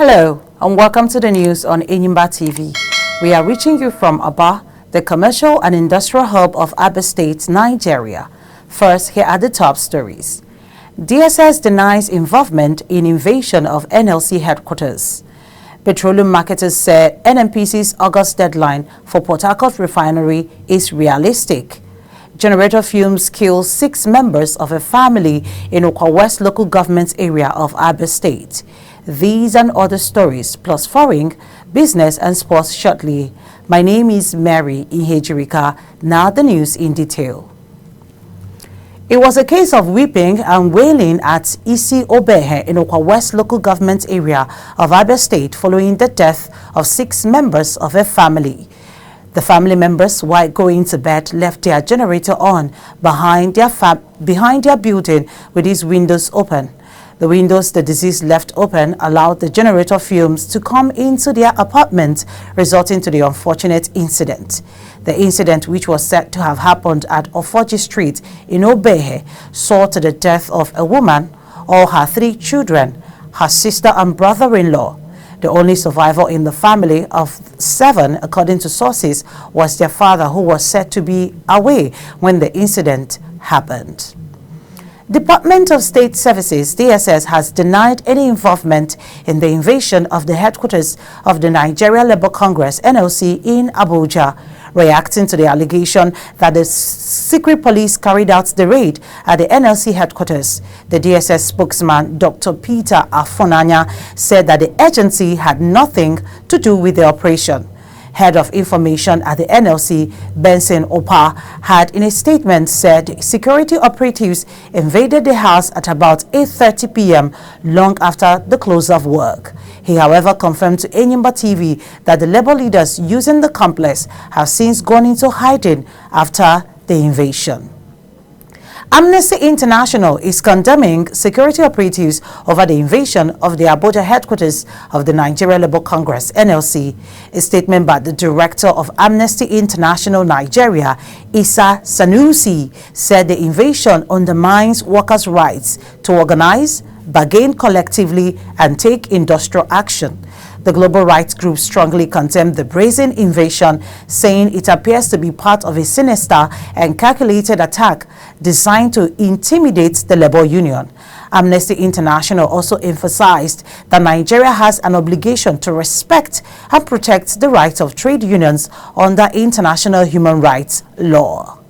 Hello and welcome to the news on Enyimba TV. We are reaching you from Aba, the commercial and industrial hub of Abia State, Nigeria. First, here are the top stories. DSS denies involvement in invasion of NLC headquarters. Petroleum marketers said NNPC's August deadline for Port Harcourt refinery is realistic. Generator fumes kill 6 members of a family in Okwa West local government area of Abia State. These and other stories, plus foreign, business and sports shortly. My name is Mary Ihejirika. Now the news in detail. It was a case of weeping and wailing at Isi Obehe in Okwa West local government area of Abia State following the death of 6 members of a family. The family members, while going to bed, left their generator on behind their building with its windows open. The windows the deceased left open allowed the generator fumes to come into their apartment, resulting to the unfortunate incident. The incident, which was said to have happened at Ofoji Street in Obehe, saw to the death of a woman, all her 3 children, her sister and brother-in-law. The only survivor in the family of 7, according to sources, was their father, who was said to be away when the incident happened. Department of State Services, DSS, has denied any involvement in the invasion of the headquarters of the Nigeria Labour Congress, NLC, in Abuja, reacting to the allegation that the secret police carried out the raid at the NLC headquarters. The DSS spokesman, Dr. Peter Afonanya, said that the agency had nothing to do with the operation. Head of Information at the NLC, Benson Opa, had in a statement said security operatives invaded the house at about 8:30 p.m. long after the close of work. He, however, confirmed to Enyimba TV that the labor leaders using the complex have since gone into hiding after the invasion. Amnesty International is condemning security operatives over the invasion of the Abuja headquarters of the Nigeria Labour Congress, NLC. A statement by the director of Amnesty International Nigeria, Issa Sanusi, said the invasion undermines workers' rights to organize, bargain collectively, and take industrial action. The global rights group strongly condemned the brazen invasion, saying it appears to be part of a sinister and calculated attack designed to intimidate the labor union. Amnesty International also emphasized that Nigeria has an obligation to respect and protect the rights of trade unions under international human rights law.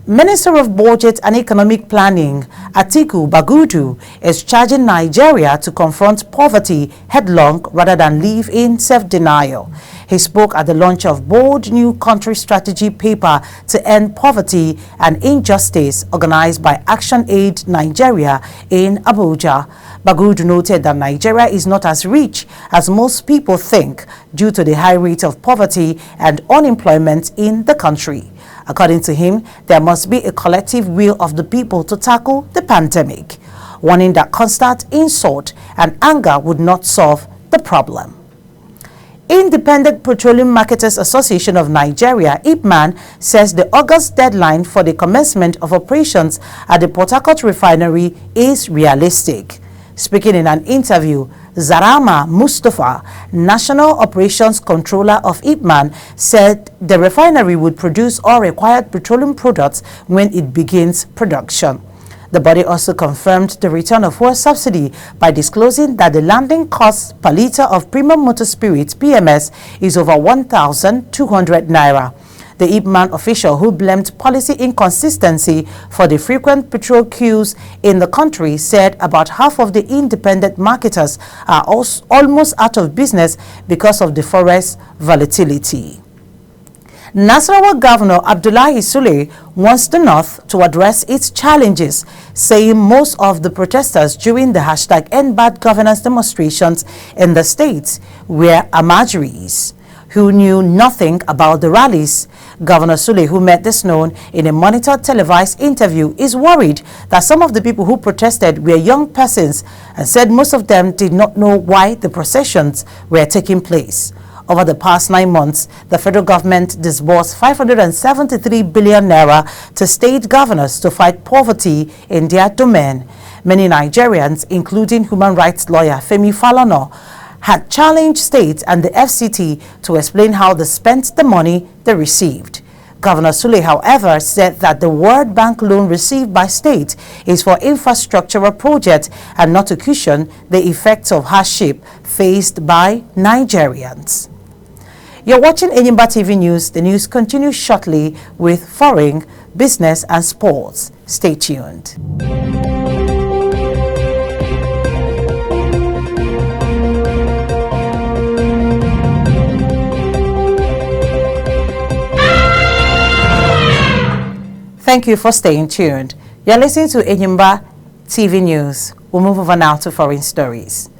Minister of Budget and Economic Planning, Atiku Bagudu, is charging Nigeria to confront poverty headlong rather than live in self-denial. He spoke at the launch of Bold New Country Strategy paper to end poverty and injustice organized by Action Aid Nigeria in Abuja. Bagudu noted that Nigeria is not as rich as most people think due to the high rate of poverty and unemployment in the country. According to him, there must be a collective will of the people to tackle the pandemic, warning that constant insult and anger would not solve the problem. Independent Petroleum Marketers Association of Nigeria, IPMAN, says the August deadline for the commencement of operations at the Port Harcourt refinery is realistic. Speaking in an interview, Zarama Mustafa, National Operations Controller of IPMAN, said the refinery would produce all required petroleum products when it begins production. The body also confirmed the return of fuel subsidy by disclosing that the landing cost per litre of premium motor spirits (PMS) is over 1,200 naira. The IPMAN official, who blamed policy inconsistency for the frequent petrol queues in the country, said about half of the independent marketers are almost out of business because of the forex volatility. Nasarawa Governor Abdullahi Sule wants the North to address its challenges, saying most of the protesters during the #EndBadGovernance demonstrations in the state were Amajuris who knew nothing about the rallies. Governor Sule, who made this known in a monitored televised interview, is worried that some of the people who protested were young persons and said most of them did not know why the processions were taking place. Over the past 9 months, the federal government disbursed 573 billion naira to state governors to fight poverty in their domain. Many Nigerians, including human rights lawyer Femi Falana, had challenged states and the FCT to explain how they spent the money they received. Governor Sule, however, said that the World Bank loan received by state is for infrastructural projects and not to cushion the effects of hardship faced by Nigerians. You're watching Enyimba TV News. The news continues shortly with foreign, business and sports. Stay tuned. Thank you for staying tuned. You're listening to Enyimba TV News. We'll move over now to foreign stories.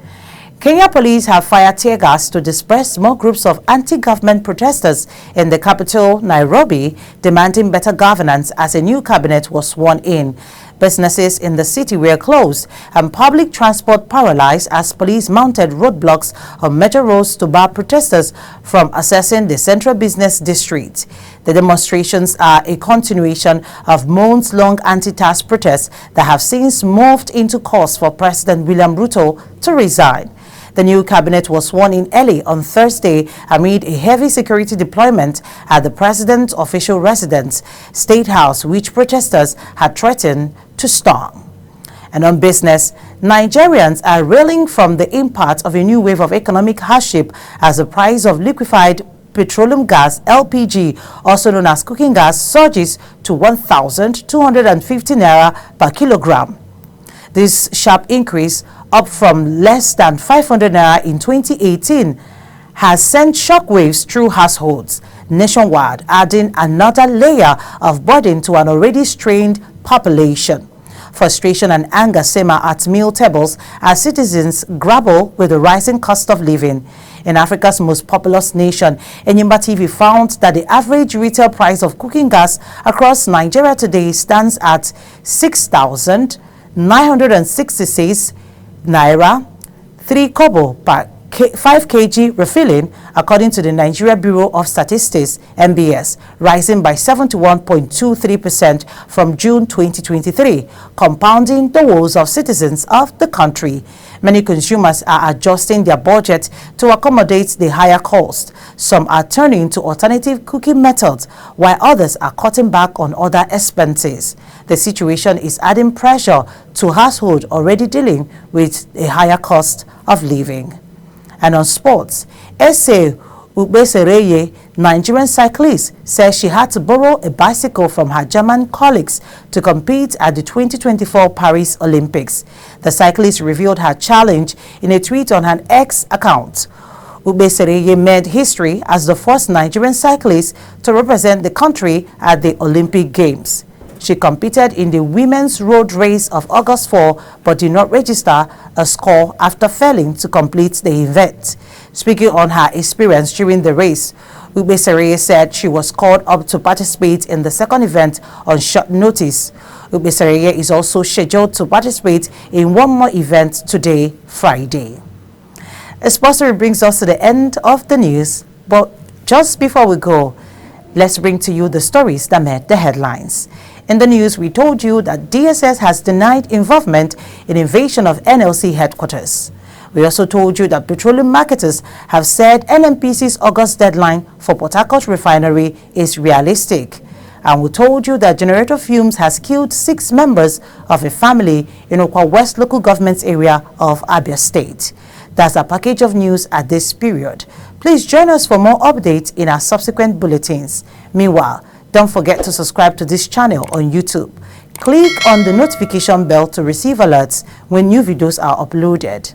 Kenya police have fired tear gas to disperse small groups of anti-government protesters in the capital, Nairobi, demanding better governance as a new cabinet was sworn in. Businesses in the city were closed and public transport paralyzed as police mounted roadblocks on major roads to bar protesters from accessing the central business district. The demonstrations are a continuation of months-long anti-tax protests that have since morphed into calls for President William Ruto to resign. The new cabinet was sworn in early on Thursday amid a heavy security deployment at the president's official residence, State House, which protesters had threatened to storm. And on business, Nigerians are reeling from the impact of a new wave of economic hardship as the price of liquefied petroleum gas, LPG, also known as cooking gas, surges to 1,250 naira per kilogram. This sharp increase, up from less than 500 naira in 2018, has sent shockwaves through households nationwide, adding another layer of burden to an already strained population. Frustration and anger simmer at meal tables as citizens grapple with the rising cost of living. In Africa's most populous nation, Enyimba TV found that the average retail price of cooking gas across Nigeria today stands at 6,966 naira 3 kobo per 5 kg refilling, according to the Nigeria Bureau of Statistics (NBS), rising by 71.23% from June 2023, compounding the woes of citizens of the country. Many consumers are adjusting their budget to accommodate the higher cost. Some are turning to alternative cooking methods, while others are cutting back on other expenses. The situation is adding pressure to households already dealing with a higher cost of living. And on sports, Ese Ubesereye, Nigerian cyclist, says she had to borrow a bicycle from her German colleagues to compete at the 2024 Paris Olympics. The cyclist revealed her challenge in a tweet on her X account. Ubesereye made history as the first Nigerian cyclist to represent the country at the Olympic Games. She competed in the women's road race of August 4 but did not register a score after failing to complete the event. Speaking on her experience during the race, Ubesereye said she was called up to participate in the second event on short notice. Ubesereye is also scheduled to participate in one more event today, Friday. A sponsor brings us to the end of the news, but just before we go, let's bring to you the stories that made the headlines. In the news, we told you that DSS has denied involvement in invasion of NLC headquarters. We also told you that petroleum marketers have said NNPC's August deadline for Port Harcourt refinery is realistic. And we told you that generator fumes has killed 6 members of a family in Okwa West local government area of Abia State. That's a package of news at this period. Please join us for more updates in our subsequent bulletins. Meanwhile, don't forget to subscribe to this channel on YouTube. Click on the notification bell to receive alerts when new videos are uploaded.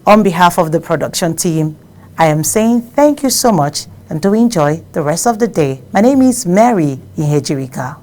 On behalf of the production team, I am saying thank you so much and do enjoy the rest of the day. My name is Mary Ihejirika.